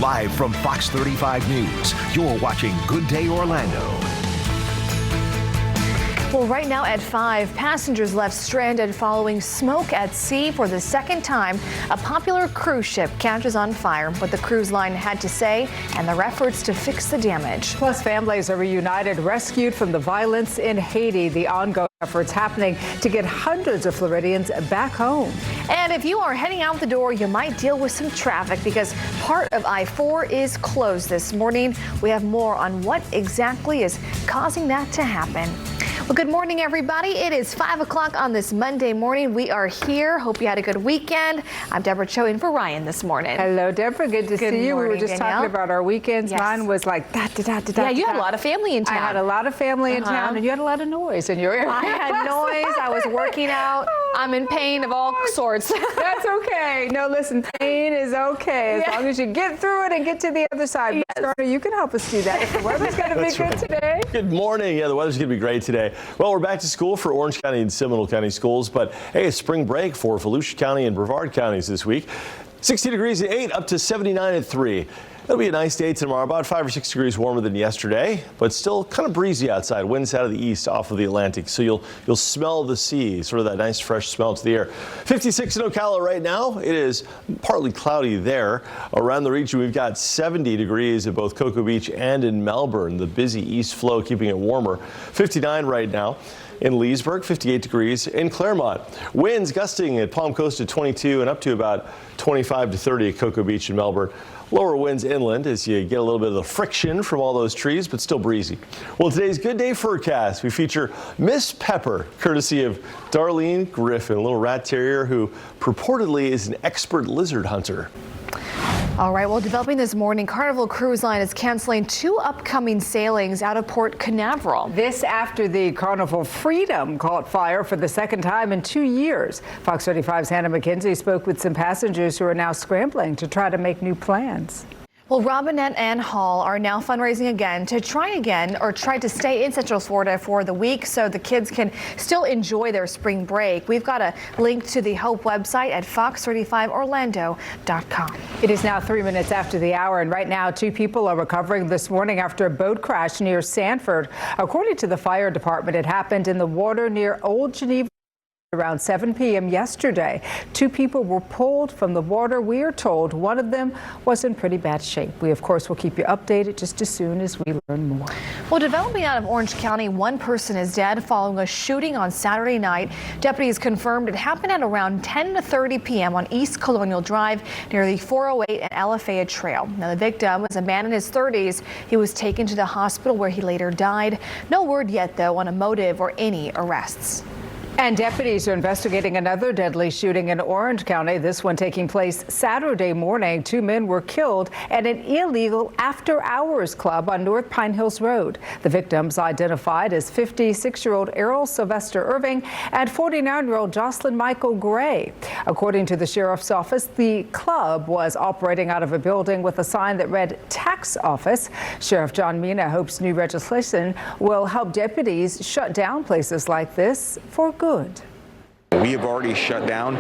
Live from Fox 35 News, you're watching Good Day Orlando. Well, right now at 5, passengers left stranded following smoke at sea for the second time. A popular cruise ship catches on fire, what the cruise line had to say and their efforts to fix the damage. Plus, families are reunited, rescued from the violence in Haiti. The ongoing efforts happening to get hundreds of Floridians back home. And if you are heading out the door, you might deal with some traffic because part of I-4 is closed this morning. We have more on what exactly is causing that to happen. Well, good morning, everybody. It is 5 o'clock on this Monday morning. We are here. Hope you had a good weekend. I'm Deborah Cho in for Ryan this morning. Hello, Deborah. Good to see you. We were just talking about our weekends. Yes. Mine was like Yeah, you had a lot of family in town. I had a lot of family in town, and you had a lot of noise in your area. I had noise. I was working out. I'm in pain of all sorts. That's okay. No, listen, pain is okay as long as you get through it and get to the other side. Yes. Garner, you can help us do that. If the weather's going to be good today. Good morning. Yeah, the weather's going to be great today. Well, we're back to school for Orange County and Seminole County schools, but hey, it's spring break for Volusia County and Brevard counties this week. 60 degrees at 8, up to 79 at 3. It'll be a nice day tomorrow, about 5 or 6 degrees warmer than yesterday, but still kind of breezy outside. Winds out of the east off of the Atlantic, so you'll smell the sea, sort of that nice fresh smell to the air. 56 in Ocala right now. It is partly cloudy there. Around the region, we've got 70 degrees at both Cocoa Beach and in Melbourne. The busy east flow keeping it warmer. 59 right now. In Leesburg, 58 degrees. In Claremont, winds gusting at Palm Coast at 22 and up to about 25 to 30 at Cocoa Beach and Melbourne. Lower winds inland as you get a little bit of the friction from all those trees, but still breezy. Well, today's Good Day Forecast, we feature Miss Pepper, courtesy of Darlene Griffin, a little rat terrier who purportedly is an expert lizard hunter. All right, well, developing this morning, Carnival Cruise Line is canceling 2 upcoming sailings out of Port Canaveral. This after the Carnival Freedom caught fire for the second time in 2 years. Fox 35's Hannah McKenzie spoke with some passengers who are now scrambling to try to make new plans. Well, Robinette and Hall are now fundraising again to try to stay in Central Florida for the week so the kids can still enjoy their spring break. We've got a link to the Hope website at fox35orlando.com. It is now 3 minutes after the hour, and right now 2 people are recovering this morning after a boat crash near Sanford. According to the fire department, it happened in the water near Old Geneva around 7 p.m. yesterday. 2 people were pulled from the water. We are told one of them was in pretty bad shape. We, of course, will keep you updated just as soon as we learn more. Well, developing out of Orange County, 1 person is dead following a shooting on Saturday night. Deputies confirmed it happened at around 10 to 30 p.m. on East Colonial Drive near the 408 and Alafaya Trail. Now, the victim was a man in his 30s. He was taken to the hospital where he later died. No word yet, though, on a motive or any arrests. And deputies are investigating another deadly shooting in Orange County, this one taking place Saturday morning. 2 men were killed at an illegal after-hours club on North Pine Hills Road. The victims identified as 56-year-old Errol Sylvester Irving and 49-year-old Jocelyn Michael Gray. According to the sheriff's office, the club was operating out of a building with a sign that read Tax Office. Sheriff John Mina hopes new legislation will help deputies shut down places like this for good. We have already shut down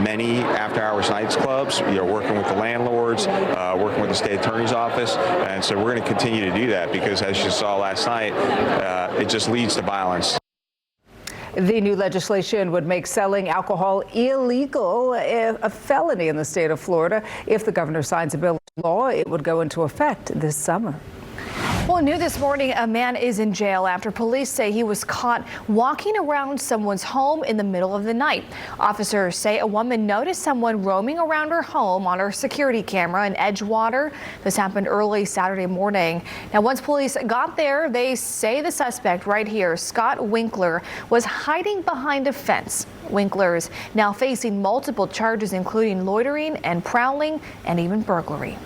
many after-hours nights clubs. Working with the landlords, working with the state attorney's office, and so we're going to continue to do that because, as you saw last night, it just leads to violence. The new legislation would make selling alcohol illegal, a felony in the state of Florida. If the governor signs a bill into law, it would go into effect this summer. Well, new this morning, a man is in jail after police say he was caught walking around someone's home in the middle of the night. Officers say a woman noticed someone roaming around her home on her security camera in Edgewater. This happened early Saturday morning. Now, once police got there, they say the suspect right here, Scott Winkler, was hiding behind a fence. Winkler is now facing multiple charges, including loitering and prowling and even burglary.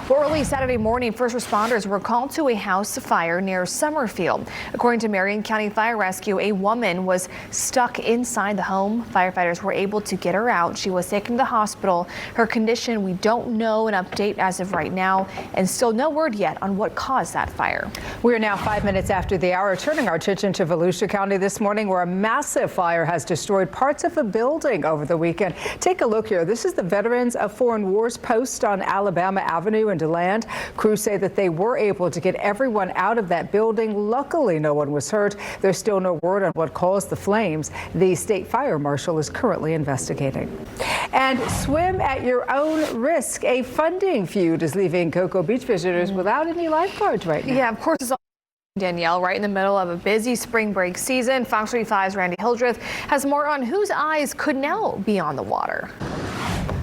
Well, early Saturday morning, first responders were called to a house fire near Summerfield. According to Marion County Fire Rescue, a woman was stuck inside the home. Firefighters were able to get her out. She was taken to the hospital. Her condition, we don't know an update as of right now, and still no word yet on what caused that fire. We are now 5 minutes after the hour, turning our attention to Volusia County this morning, where a massive fire has destroyed parts of a building over the weekend. Take a look here. This is the Veterans of Foreign Wars post on Alabama Avenue in to land. Crews say that they were able to get everyone out of that building. Luckily, no one was hurt. There's still no word on what caused the flames. The state fire marshal is currently investigating. And swim at your own risk. A funding feud is leaving Cocoa Beach visitors without any lifeguards right now. Yeah, of course. It's all Danielle, right in the middle of a busy spring break season. Fox 35's Randy Hildreth has more on whose eyes could now be on the water.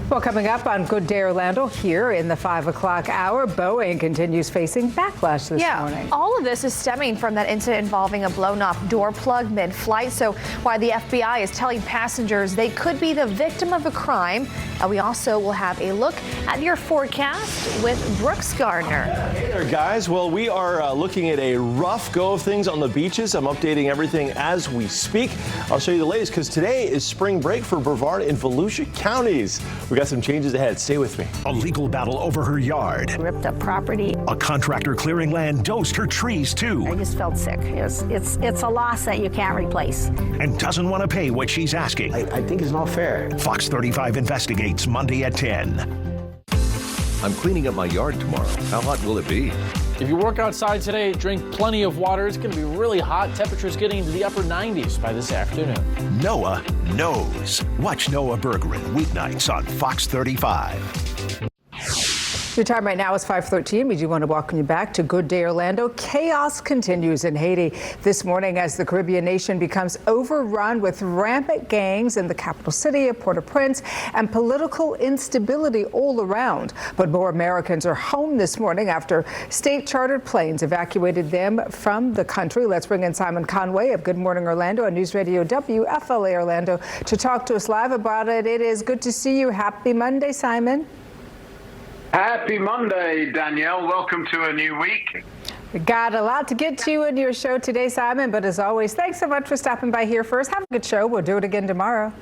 Well, coming up on Good Day Orlando here in the 5 o'clock hour, Boeing continues facing backlash this morning. All of this is stemming from that incident involving a blown-off door plug mid-flight. So why the FBI is telling passengers they could be the victim of a crime. And we also will have a look at your forecast with Brooks Gardner. Hey there, guys. Well, we are looking at a rough go of things on the beaches. I'm updating everything as we speak. I'll show you the latest because today is spring break for Brevard and Volusia counties. We got some changes ahead. Stay with me. A legal battle over her yard. Ripped up property. A contractor clearing land dosed her trees too. I just felt sick. It's a loss that you can't replace. And doesn't want to pay what she's asking. I think it's not fair. Fox 35 investigates Monday at 10. I'm cleaning up my yard tomorrow. How hot will it be? If you work outside today, drink plenty of water. It's going to be really hot. Temperatures getting into the upper 90s by this afternoon. Noah knows. Watch Noah Bergeron weeknights on Fox 35. Your time right now is 5:13. We do want to welcome you back to Good Day Orlando. Chaos continues in Haiti this morning as the Caribbean nation becomes overrun with rampant gangs in the capital city of Port-au-Prince and political instability all around. But more Americans are home this morning after state-chartered planes evacuated them from the country. Let's bring in Simon Conway of Good Morning Orlando on News Radio WFLA Orlando to talk to us live about it. It is good to see you. Happy Monday, Simon. Happy Monday, Danielle. Welcome to a new week. We got a lot to get to in your show today, Simon, but as always, thanks so much for stopping by here first. Have a good show. We'll do it again tomorrow.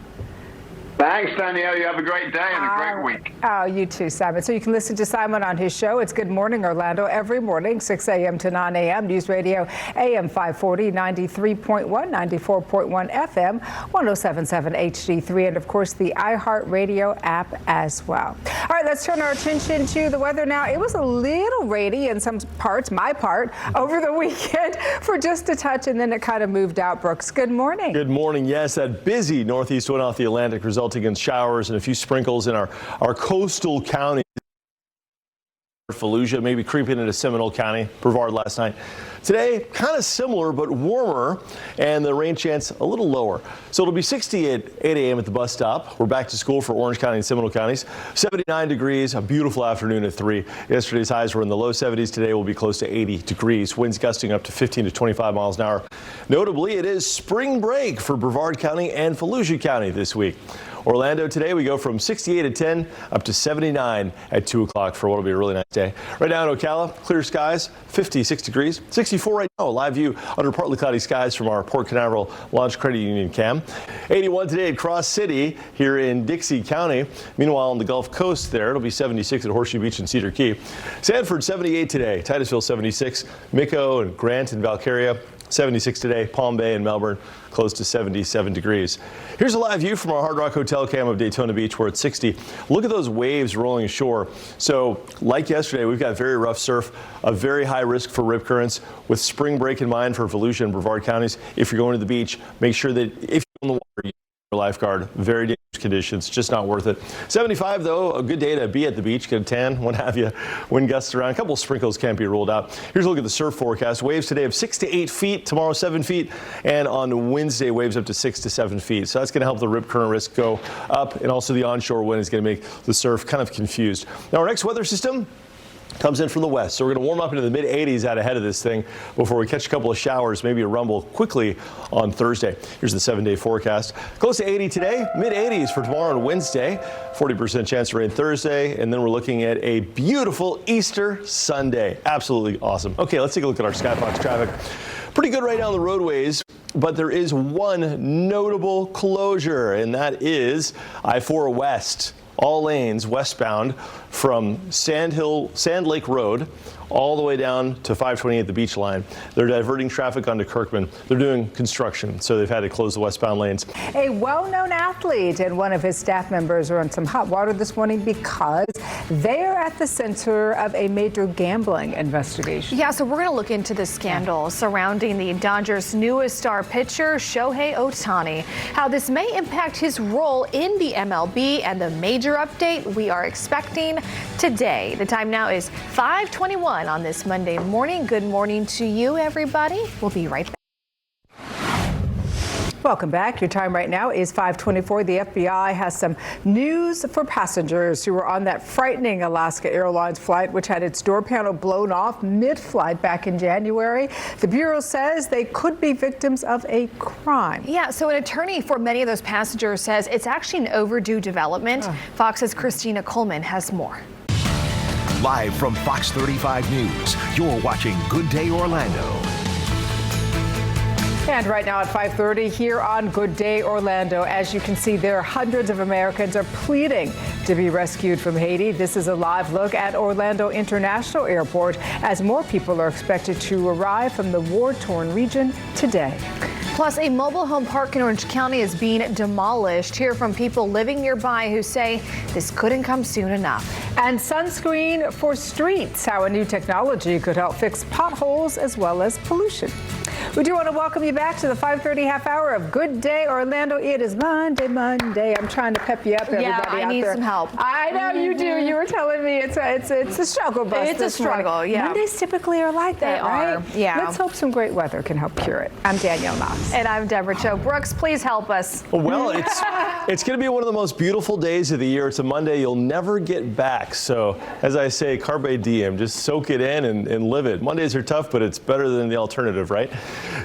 Thanks, Danielle. You have a great day and a great week. Oh, you too, Simon. So you can listen to Simon on his show. It's Good Morning Orlando every morning, 6 a.m. to 9 a.m. News Radio AM 540, 93.1, 94.1 FM, 107.7 HD3, and of course the iHeartRadio app as well. All right, let's turn our attention to the weather now. It was a little rainy in some parts, my part, over the weekend for just a touch, and then it kind of moved out. Brooks, good morning. Good morning. Yes, that busy northeast wind off the Atlantic resulting in showers and a few sprinkles in our coastal counties. Fallujah, maybe creeping into Seminole County, Brevard last night. Today, kind of similar, but warmer, and the rain chance a little lower. So it'll be 60 at 8 a.m. at the bus stop. We're back to school for Orange County and Seminole counties. 79 degrees, a beautiful afternoon at 3. Yesterday's highs were in the low 70s. Today will be close to 80 degrees. Winds gusting up to 15 to 25 miles an hour. Notably, it is spring break for Brevard County and Fallujah County this week. Orlando today, we go from 68 at 10 up to 79 at 2 o'clock for what will be a really nice day. Right now in Ocala, clear skies, 56 degrees, 64 right now, a live view under partly cloudy skies from our Port Canaveral Launch Credit Union cam. 81 today at Cross City here in Dixie County. Meanwhile, on the Gulf Coast there, it'll be 76 at Horseshoe Beach and Cedar Key. Sanford, 78 today, Titusville, 76, Mico and Grant and Valkyria, 76 today, Palm Bay and Melbourne, close to 77 degrees. Here's a live view from our Hard Rock Hotel cam of Daytona Beach. We're at 60. Look at those waves rolling ashore. So like yesterday, we've got very rough surf, a very high risk for rip currents. With spring break in mind for Volusia and Brevard counties, if you're going to the beach, make sure that if you're in the water, you your lifeguard. Very dangerous conditions, just not worth it. 75 though, a good day to be at the beach, get a tan, what have you. Wind gusts around, a couple of sprinkles can't be ruled out. Here's a look at the surf forecast. Waves today of 6 to 8 feet, tomorrow 7 feet, and on Wednesday waves up to 6 to 7 feet. So that's going to help the rip current risk go up, and also the onshore wind is going to make the surf kind of confused. Now our next weather system comes in from the west, so we're going to warm up into the mid-80s out ahead of this thing before we catch a couple of showers, maybe a rumble quickly on Thursday. Here's the 7-day forecast. Close to 80 today, mid-80s for tomorrow and Wednesday, 40% chance of rain Thursday, and then we're looking at a beautiful Easter Sunday. Absolutely awesome. Okay, let's take a look at our Skyfox traffic. Pretty good right now on the roadways, but there is one notable closure, and that is I-4 West. All lanes westbound from Sand Lake Road all the way down to 528, the beach line. They're diverting traffic onto Kirkman. They're doing construction, so they've had to close the westbound lanes. A well-known athlete and one of his staff members are in some hot water this morning because they are at the center of a major gambling investigation. Yeah, so we're going to look into the scandal surrounding the Dodgers' newest star pitcher, Shohei Ohtani, how this may impact his role in the MLB, and the major update we are expecting today. The time now is 5:21 on this Monday morning. Good morning to you, everybody. We'll be right back. Welcome back. Your time right now is 5:24. The FBI has some news for passengers who were on that frightening Alaska Airlines flight, which had its door panel blown off mid-flight back in January. The Bureau says they could be victims of a crime. Yeah, so an attorney for many of those passengers says it's actually an overdue development. Fox's Christina Coleman has more. Live from Fox 35 News, you're watching Good Day Orlando. And right now at 5:30 here on Good Day Orlando, as you can see there, hundreds of Americans are pleading to be rescued from Haiti. This is a live look at Orlando International Airport as more people are expected to arrive from the war-torn region today. Plus, a mobile home park in Orange County is being demolished. Hear from people living nearby who say this couldn't come soon enough. And sunscreen for streets, how a new technology could help fix potholes as well as pollution. We do want to welcome you back to the 5:30 half hour of Good Day Orlando. It is Monday. I'm trying to pep you up, everybody out there. Yeah, I need some help. I know you do. You were telling me it's a struggle bus. It's a struggle, yeah. Mondays typically are like that, right? Yeah. Let's hope some great weather can help cure it. I'm Danielle Knox. And I'm Deborah Cho. Brooks, please help us. Well, it's going to be one of the most beautiful days of the year. It's a Monday you'll never get back. So, as I say, carpe diem, just soak it in and live it. Mondays are tough, but it's better than the alternative, right?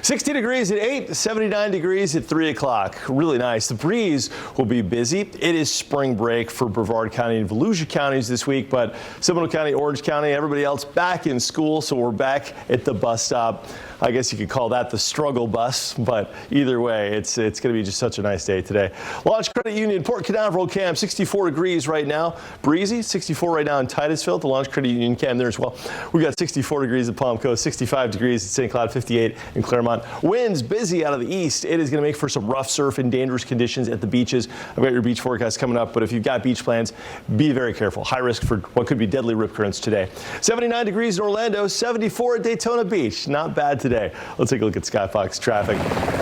60 degrees at 8, 79 degrees at 3 o'clock. Really nice. The breeze will be busy. It is spring break for Brevard County and Volusia counties this week, but Seminole County, Orange County, everybody else back in school, so we're back at the bus stop. I guess you could call that the struggle bus, but either way, it's going to be just such a nice day today. Launch Credit Union, Port Canaveral Cam, 64 degrees right now. Breezy, 64 right now in Titusville, the Launch Credit Union Cam there as well. We got 64 degrees at Palm Coast, 65 degrees at St. Cloud, 58 in Claremont. Winds busy out of the east. It is going to make for some rough surf and dangerous conditions at the beaches. I've got your beach forecast coming up, but if you've got beach plans, be very careful. High risk for what could be deadly rip currents today. 79 degrees in Orlando, 74 at Daytona Beach. Not bad today. Let's take a look at Skyfox traffic.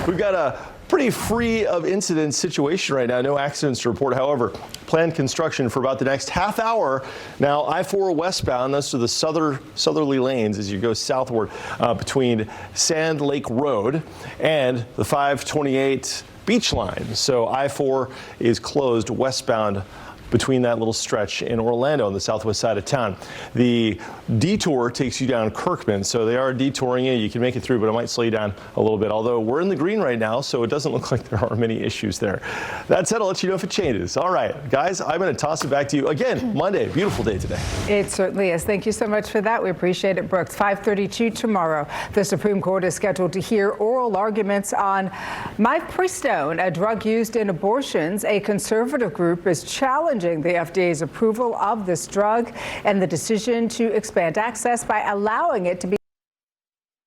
We've got a pretty free of incidents situation right now. No accidents to report. However, planned construction for about the next half hour. Now, I-4 westbound, those are the southerly lanes as you go southward between Sand Lake Road and the 528 beach line. So I-4 is closed westbound between that little stretch in Orlando on the southwest side of town. The detour takes you down Kirkman, so they are detouring you. You can make it through, but it might slow you down a little bit. Although we're in the green right now, so it doesn't look like there are many issues there. That said, I'll let you know if it changes. All right, guys, I'm going to toss it back to you. Again, Monday, beautiful day today. It certainly is. Thank you so much for that. We appreciate it, Brooks. 5:32 tomorrow. The Supreme Court is scheduled to hear oral arguments on mifepristone, a drug used in abortions. A conservative group is challenging the FDA's approval of this drug and the decision to expand access by allowing it to be.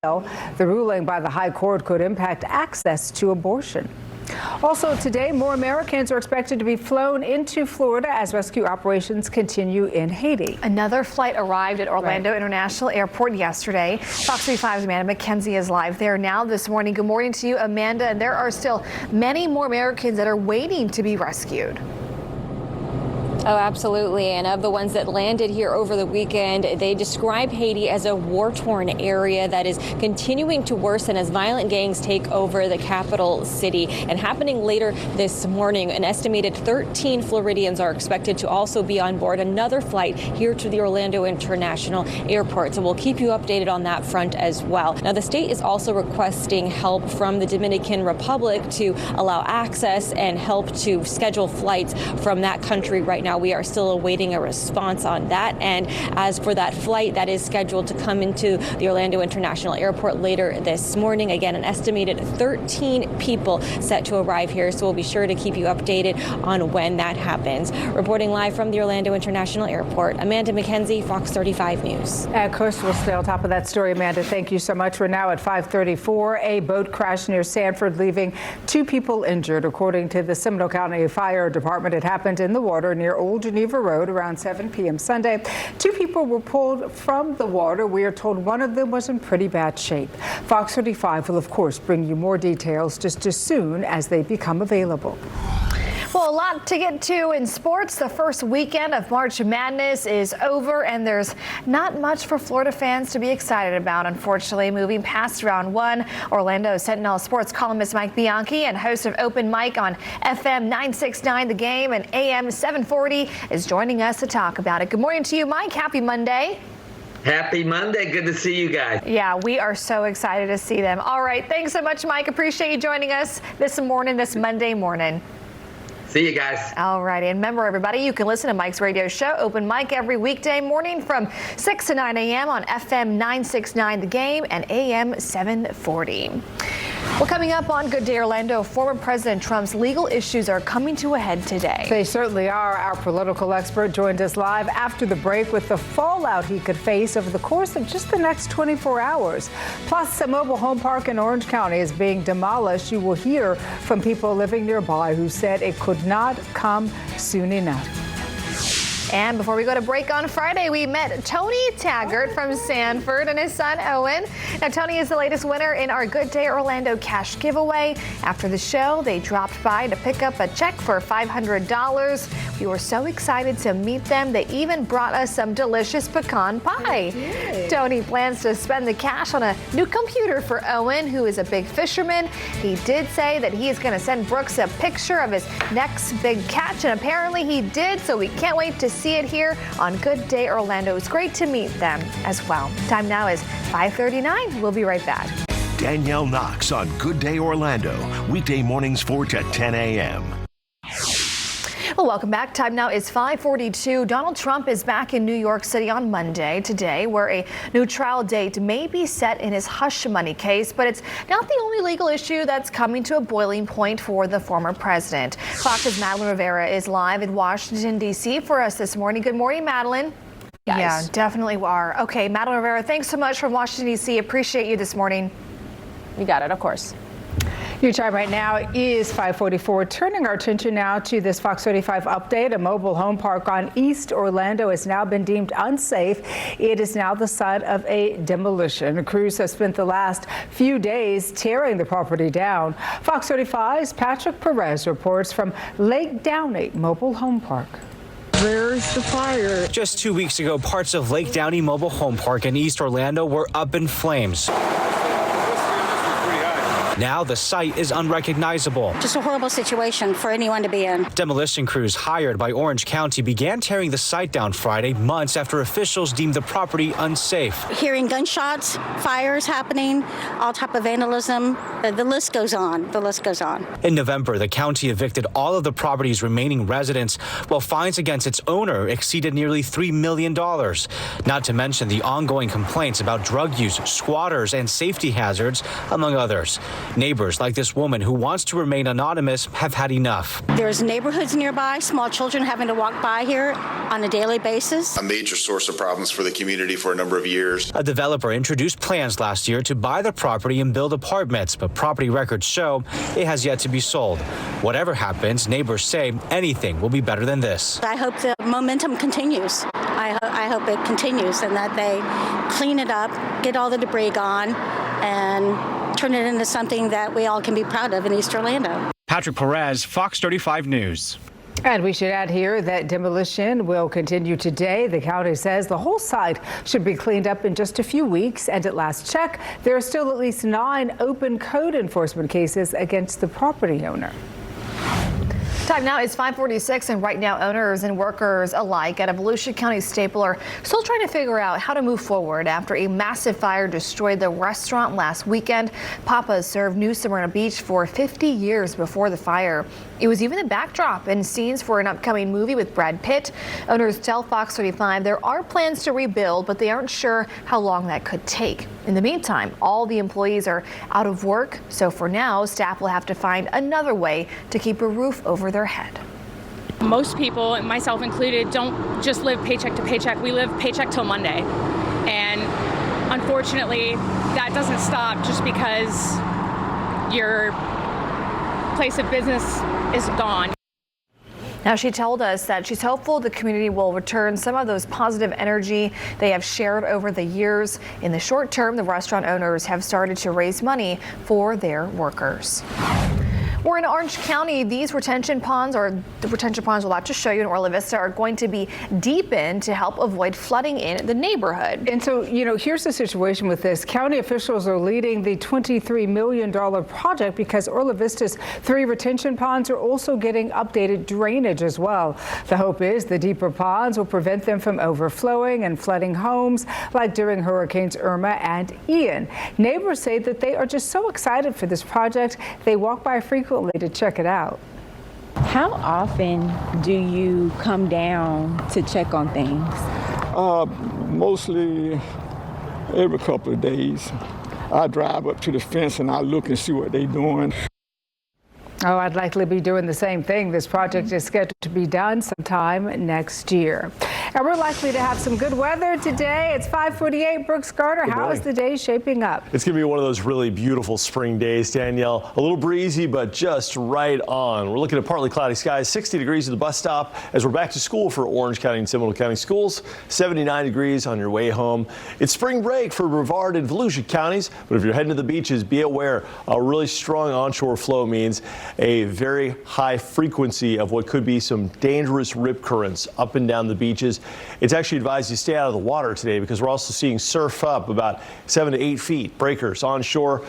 The ruling by the High Court could impact access to abortion. Also today, more Americans are expected to be flown into Florida as rescue operations continue in Haiti. Another flight arrived at Orlando International Airport yesterday. Fox 35's Amanda McKenzie is live there now this morning. Good morning to you, Amanda. And there are still many more Americans that are waiting to be rescued. Oh, absolutely. And of the ones that landed here over the weekend, they describe Haiti as a war-torn area that is continuing to worsen as violent gangs take over the capital city. And happening later this morning, an estimated 13 Floridians are expected to also be on board another flight here to the Orlando International Airport. So we'll keep you updated on that front as well. Now, the state is also requesting help from the Dominican Republic to allow access and help to schedule flights from that country right now now, we are still awaiting a response on that. And as for that flight that is scheduled to come into the Orlando International Airport later this morning, again, an estimated 13 people set to arrive here. So we'll be sure to keep you updated on when that happens. Reporting live from the Orlando International Airport, Amanda McKenzie, Fox 35 News. Of course, we'll stay on top of that story, Amanda. Thank you so much. We're now at 5:34. A boat crash near Sanford, leaving 2 people injured. According to the Seminole County Fire Department, it happened in the water near Old Geneva Road around 7 p.m. Sunday. 2 people were pulled from the water. We are told one of them was in pretty bad shape. Fox 35 will, of course, bring you more details just as soon as they become available. Well, a lot to get to in sports. The first weekend of March Madness is over, and there's not much for Florida fans to be excited about, unfortunately. Moving past round 1, Orlando Sentinel sports columnist Mike Bianchi and host of Open Mic on FM 969 The Game and AM 740 is joining us to talk about it. Good morning to you, Mike. Happy Monday. Happy Monday. Good to see you guys. Yeah, we are so excited to see them. All right. Thanks so much, Mike. Appreciate you joining us this Monday morning. See you guys. All right. And remember, everybody, you can listen to Mike's radio show, Open Mic, every weekday morning from 6 to 9 a.m. on FM 969 The Game and AM 740. Well, coming up on Good Day Orlando, former President Trump's legal issues are coming to a head today. They certainly are. Our political expert joined us live after the break with the fallout he could face over the course of just the next 24 hours. Plus, a mobile home park in Orange County is being demolished. You will hear from people living nearby who said it could not come soon enough. And before we go to break on Friday, we met Tony Taggart from Sanford and his son, Owen. Now, Tony is the latest winner in our Good Day Orlando cash giveaway. After the show, they dropped by to pick up a check for $500. We were so excited to meet them. They even brought us some delicious pecan pie. Tony plans to spend the cash on a new computer for Owen, who is a big fisherman. He did say that he is going to send Brooks a picture of his next big catch, and apparently he did, so we can't wait to see it here on Good Day Orlando. It's great to meet them as well. Time now is 5:39. We'll be right back. Danielle Knox on Good Day Orlando, weekday mornings 4 to 10 a.m. Well, welcome back. Time now is 5:42. Donald Trump is back in New York City on Monday today, where a new trial date may be set in his hush money case, but it's not the only legal issue that's coming to a boiling point for the former president. Fox's Madeline Rivera is live in Washington, D.C. for us this morning. Good morning, Madeline. Guys. Yeah, definitely are. Okay, Madeline Rivera, thanks so much from Washington, D.C. Appreciate you this morning. You got it, of course. Your time right now is 5:44. Turning our attention now to this Fox 35 update. A mobile home park on East Orlando has now been deemed unsafe. It is now the site of a demolition. Crews have spent the last few days tearing the property down. Fox 35's Patrick Perez reports from Lake Downey Mobile Home Park. There's the fire. Just 2 weeks ago, parts of Lake Downey Mobile Home Park in East Orlando were up in flames. Now the site is unrecognizable. Just a horrible situation for anyone to be in. Demolition crews hired by Orange County began tearing the site down Friday, months after officials deemed the property unsafe. Hearing gunshots, fires happening, all type of vandalism. The list goes on. The list goes on. In November, the county evicted all of the property's remaining residents, while fines against its owner exceeded nearly $3 million. Not to mention the ongoing complaints about drug use, squatters, and safety hazards, among others. Neighbors like this woman who wants to remain anonymous have had enough. There's neighborhoods nearby, small children having to walk by here on a daily basis. A major source of problems for the community for a number of years. A developer introduced plans last year to buy the property and build apartments, but property records show it has yet to be sold. Whatever happens, neighbors say anything will be better than this. I hope the momentum continues. I hope it continues and that they clean it up, get all the debris gone, and turn it into something that we all can be proud of in East Orlando. Patrick Perez, Fox 35 News. And we should add here that demolition will continue today. The county says the whole site should be cleaned up in just a few weeks. And at last check, there are still at least 9 open code enforcement cases against the property owner. Time now is 5:46, and right now owners and workers alike at a Volusia County staple are still trying to figure out how to move forward after a massive fire destroyed the restaurant last weekend. Papa's served New Smyrna Beach for 50 years before the fire. It was even a backdrop and scenes for an upcoming movie with Brad Pitt. Owners tell Fox 35 there are plans to rebuild, but they aren't sure how long that could take. In the meantime, all the employees are out of work, so for now, staff will have to find another way to keep a roof over their head. Most people, myself included, don't just live paycheck to paycheck. We live paycheck till Monday. And unfortunately, that doesn't stop just because your place of business is gone. Now, she told us that she's hopeful the community will return some of those positive energy they have shared over the years. In the short term, the restaurant owners have started to raise money for their workers. We're in Orange County. These retention ponds, or the retention ponds we'll have to show you in Orla Vista, are going to be deepened to help avoid flooding in the neighborhood. And so, here's the situation with this. County officials are leading the $23 million project because Orla Vista's 3 retention ponds are also getting updated drainage as well. The hope is the deeper ponds will prevent them from overflowing and flooding homes like during Hurricanes Irma and Ian. Neighbors say that they are just so excited for this project. They walk by frequently to check it out. How often do you come down to check on things? Mostly every couple of days. I drive up to the fence and I look and see what they're doing. Oh, I'd likely be doing the same thing. This project is scheduled to be done sometime next year. And we're likely to have some good weather today. It's 5:48. Brooks Carter, how is the day shaping up? It's going to be one of those really beautiful spring days, Danielle. A little breezy, but just right on. We're looking at partly cloudy skies, 60 degrees at the bus stop as we're back to school for Orange County and Seminole County schools, 79 degrees on your way home. It's spring break for Brevard and Volusia counties, but if you're heading to the beaches, be aware a really strong onshore flow means a very high frequency of what could be some dangerous rip currents up and down the beaches. It's actually advised you stay out of the water today because we're also seeing surf up about 7 to 8 feet. Breakers onshore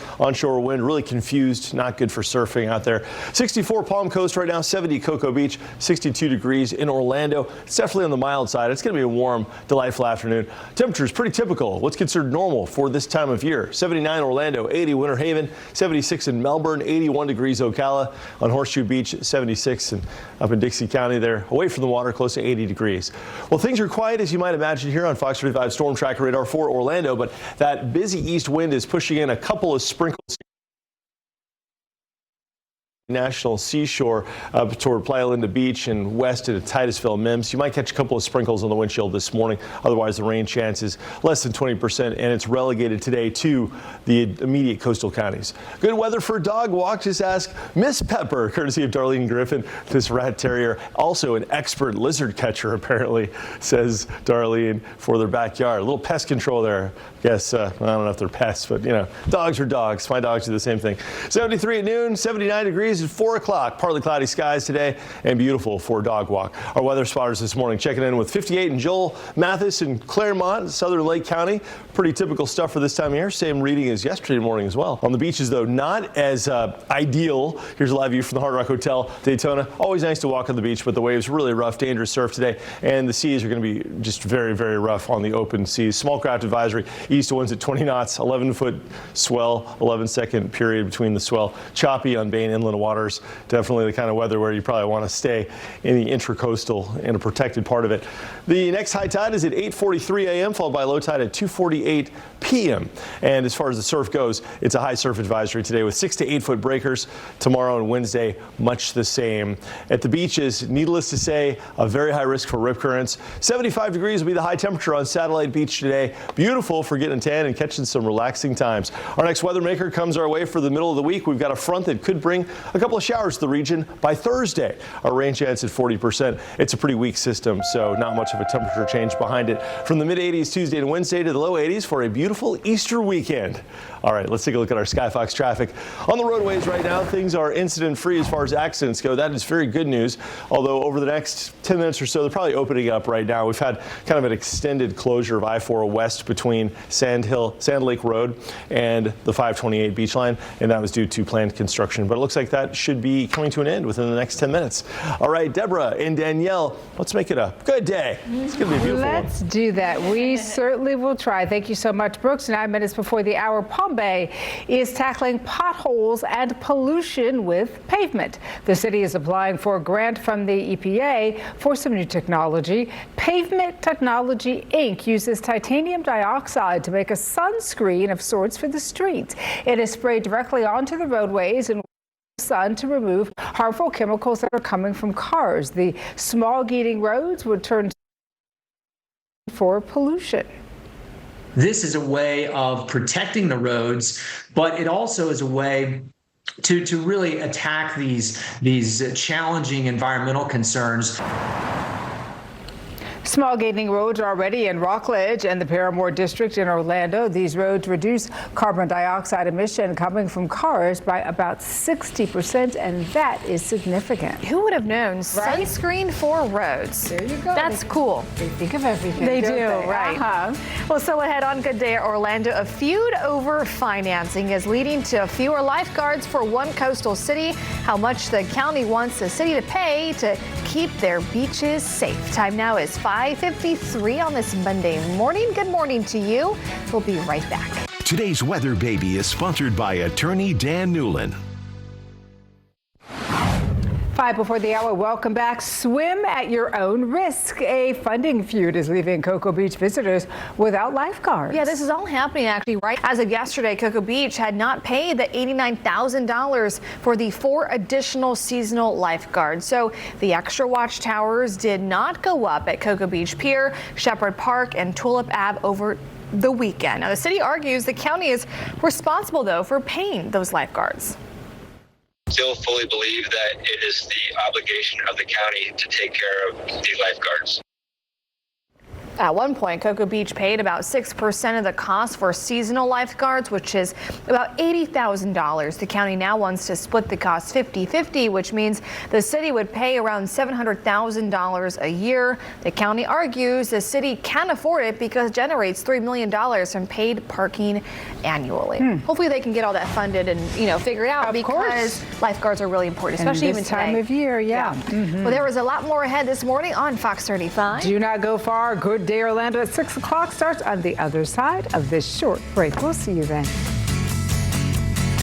wind, really confused, not good for surfing out there. 64 Palm Coast right now, 70 Cocoa Beach, 62 degrees in Orlando. It's definitely on the mild side. It's going to be a warm, delightful afternoon. Temperatures pretty typical, what's considered normal for this time of year. 79 Orlando, 80 Winter Haven, 76 in Melbourne, 81 degrees Ocala. On Horseshoe Beach, 76, and up in Dixie County there, away from the water, close to 80 degrees. Well, things are quiet, as you might imagine, here on Fox 35 Storm Tracker Radar for Orlando, but that busy east wind is pushing in a couple of sprinkles. National Seashore up toward Playa Linda Beach and west to Titusville, Mims. You might catch a couple of sprinkles on the windshield this morning. Otherwise, the rain chance is less than 20%, and it's relegated today to the immediate coastal counties. Good weather for a dog walk. Just ask Miss Pepper, courtesy of Darlene Griffin, this rat terrier, also an expert lizard catcher, apparently, says Darlene, for their backyard. A little pest control there. I guess, I don't know if they're pests, but, dogs are dogs. My dogs do the same thing. 73 at noon, 79 degrees at 4 o'clock. Partly cloudy skies today and beautiful for a dog walk. Our weather spotters this morning checking in with 58 in Joel, Mathis, and Claremont, Southern Lake County. Pretty typical stuff for this time of year. Same reading as yesterday morning as well. On the beaches, though, not as ideal. Here's a live view from the Hard Rock Hotel, Daytona. Always nice to walk on the beach, but the waves really rough, dangerous surf today. And the seas are going to be just very, very rough on the open seas. Small craft advisory, east winds at 20 knots, 11-foot swell, 11-second period between the swell. Choppy on Bain inland waters. Definitely the kind of weather where you probably want to stay in the intracoastal in a protected part of it. The next high tide is at 8:43 a.m. followed by low tide at 2:48 p.m. And as far as the surf goes, it's a high surf advisory today with 6 to 8 foot breakers. Tomorrow and Wednesday, much the same. At the beaches, needless to say, a very high risk for rip currents. 75 degrees will be the high temperature on Satellite Beach today. Beautiful for getting a tan and catching some relaxing times. Our next weather maker comes our way for the middle of the week. We've got a front that could bring a couple of showers to the region by Thursday. Our rain chance at 40%. It's a pretty weak system, so not much of a temperature change behind it. From the mid-80s Tuesday and Wednesday to the low 80s for a beautiful Easter weekend. All right, let's take a look at our Skyfox traffic. On the roadways right now, things are incident-free as far as accidents go. That is very good news, although over the next 10 minutes or so, they're probably opening up right now. We've had kind of an extended closure of I-4 West between Sand Lake Road and the 528 beach line, and that was due to planned construction. But it looks like that that should be coming to an end within the next 10 minutes. All right, Deborah and Danielle, let's make it a good day. It's going to be a beautiful one. Let's do that. We certainly will try. Thank you so much, Brooks. 9 minutes before the hour, Palm Bay is tackling potholes and pollution with pavement. The city is applying for a grant from the EPA for some new technology. Pavement Technology Inc. uses titanium dioxide to make a sunscreen of sorts for the streets. It is sprayed directly onto the roadways and sun to remove harmful chemicals that are coming from cars. The smog-eating roads would turn for pollution. This is a way of protecting the roads, but it also is a way to really attack these challenging environmental concerns. Smog-eating roads are already in Rockledge and the Paramore District in Orlando. These roads reduce carbon dioxide emission coming from cars by about 60%, and that is significant. Who would have known? Right? Sunscreen for roads. There you go. That's cool. They think of everything. They do, they? right. Well, so ahead on Good Day Orlando, a feud over financing is leading to fewer lifeguards for one coastal city. How much the county wants the city to pay to keep their beaches safe. Time now is 5:53 on this Monday morning. Good morning to you. We'll be right back. Today's Weather Baby is sponsored by attorney Dan Newlin. 5 before the hour. Welcome back. Swim at your own risk. A funding feud is leaving Cocoa Beach visitors without lifeguards. Yeah, this is all happening actually right as of yesterday. Cocoa Beach had not paid the $89,000 for the 4 additional seasonal lifeguards. So the extra watchtowers did not go up at Cocoa Beach Pier, Shepherd Park, and Tulip Ave over the weekend. Now the city argues the county is responsible though for paying those lifeguards. Still fully believe that it is the obligation of the county to take care of the lifeguards. At one point, Cocoa Beach paid about 6% of the cost for seasonal lifeguards, which is about $80,000. The county now wants to split the cost 50-50, which means the city would pay around $700,000 a year. The county argues the city can afford it because it generates $3 million from paid parking annually. Hopefully they can get all that funded and, figure it out because lifeguards are really important, especially even today. Time of year, yeah. Well, there was a lot more ahead this morning on Fox 35. Do not go far. Good Day Orlando at 6 o'clock starts on the other side of this short break. We'll see you then.